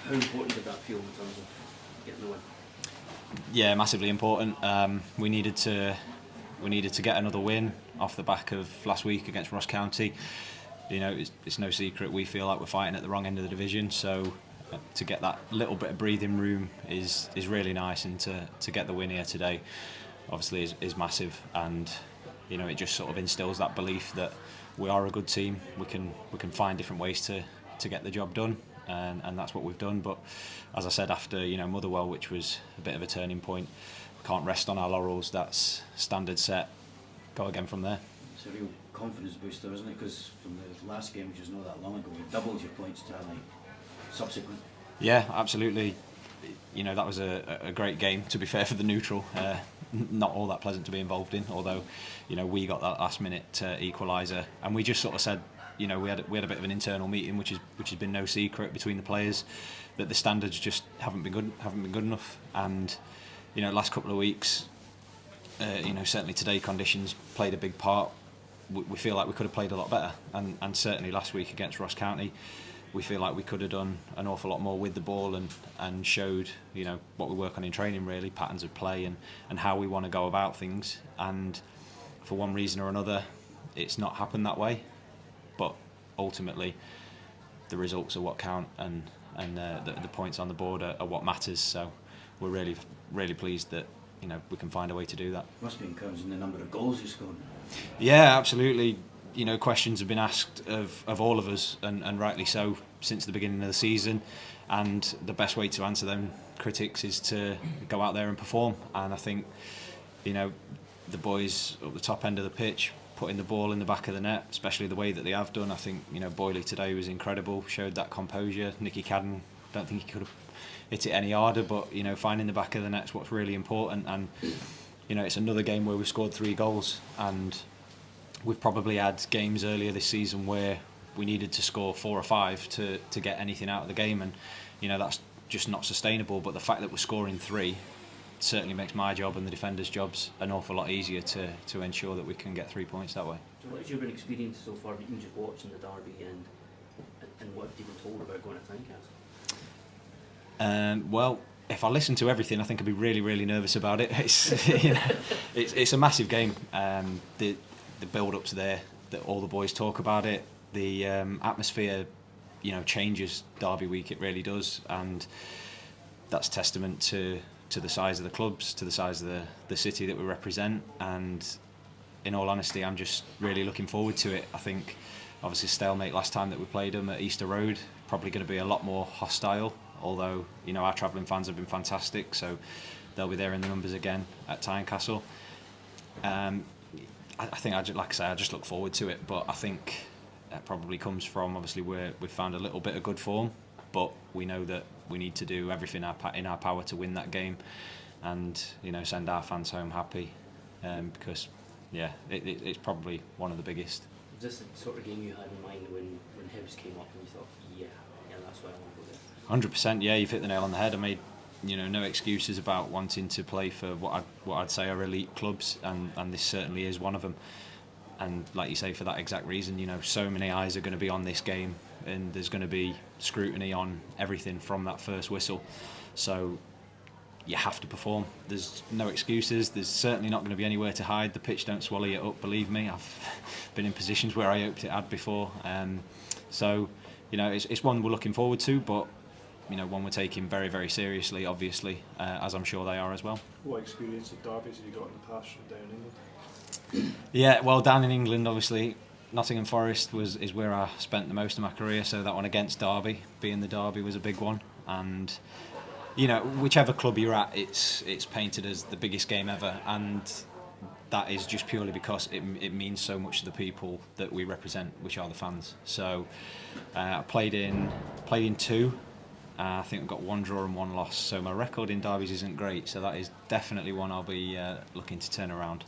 How important did that feel in terms of getting the win? Yeah, massively important. We needed to get another win off the back of last week against Ross County. You know, it's no secret we feel like we're fighting at the wrong end of the division, so to get that little bit of breathing room is really nice, and to get the win here today obviously is massive, and you know, it just sort of instills that belief that we are a good team. We can find different ways to get the job done, and that's what we've done. But as I said, after, you know, Motherwell, which was a bit of a turning point, we can't rest on our laurels. That's standard set. Go again from there. It's a real confidence booster, isn't it? Because from the last game, which was not that long ago, you doubled your points to subsequent. Yeah, absolutely. You know, that was a great game, to be fair, for the neutral. Not all that pleasant to be involved in, although, you know, we got that last minute equaliser, and we just sort of said, you know, we had a bit of an internal meeting, which has been no secret between the players, that the standards just haven't been good enough. And you know, last couple of weeks, you know, certainly today conditions played a big part. We feel like we could have played a lot better, and certainly last week against Ross County, we feel like we could have done an awful lot more with the ball, and showed, you know, what we work on in training, really, patterns of play and how we want to go about things. And for one reason or another, it's not happened that way. But ultimately, the results are what count, and the points on the board are what matters. So we're really pleased that, you know, we can find a way to do that. Must be encouraging the number of goals you scored. Yeah, absolutely. You know, questions have been asked of all of us, and rightly so, since the beginning of the season. And the best way to answer them critics is to go out there and perform. And I think, you know, the boys up the top end of the pitch, putting the ball in the back of the net, especially the way that they have done. I think, you know, Boyley today was incredible, showed that composure. Nicky Cadden, don't think he could have hit it any harder, but, you know, finding the back of the net's what's really important. And, you know, it's another game where we've scored 3 goals, and we've probably had games earlier this season where we needed to score 4 or 5 to get anything out of the game, and, you know, that's just not sustainable. But the fact that we're scoring 3 certainly makes my job and the defenders' jobs an awful lot easier to ensure that we can get 3 points that way. So what has your experience so far, even just watching the derby, and what have you been told about going to Tynecastle? Well, if I listen to everything, I think I'd be really nervous about it. It's, you know, it's a massive game. The build-up's there, that all the boys talk about it. The atmosphere, you know, changes derby week. It really does, and that's testament to the size of the clubs, to the size of the city that we represent. And in all honesty, I'm just really looking forward to it. I think obviously stalemate last time that we played them at Easter Road, probably going to be a lot more hostile, although, you know, our travelling fans have been fantastic, so they'll be there in the numbers again at Tynecastle. I think, like I say, I just look forward to it, but I think that probably comes from, obviously, we've found a little bit of good form, but we know that we need to do everything in our power to win that game, and, you know, send our fans home happy, because, yeah, it's probably one of the biggest. Was this the sort of game you had in mind when Hibs came up and you thought, yeah, that's where I want to go there? 100%, yeah, you've hit the nail on the head. I made, you know, no excuses about wanting to play for what I'd say are elite clubs, and this certainly is one of them. And like you say, for that exact reason, you know, so many eyes are going to be on this game, and there's going to be scrutiny on everything from that first whistle. So you have to perform. There's no excuses. There's certainly not going to be anywhere to hide. The pitch don't swallow you up, believe me. I've been in positions where I hoped it had before. So, you know, it's one we're looking forward to, but, you know, one we're taking very seriously, obviously, as I'm sure they are as well. What experience of derbies have you got in the past from down in England? Yeah, well, down in England, obviously, Nottingham Forest is where I spent the most of my career, so that one against Derby, being the Derby, was a big one. And, you know, whichever club you're at, it's painted as the biggest game ever, and that is just purely because it means so much to the people that we represent, which are the fans. So I played in 2. I think I've got 1 draw and 1 loss, so my record in derbies isn't great, so that is definitely one I'll be looking to turn around.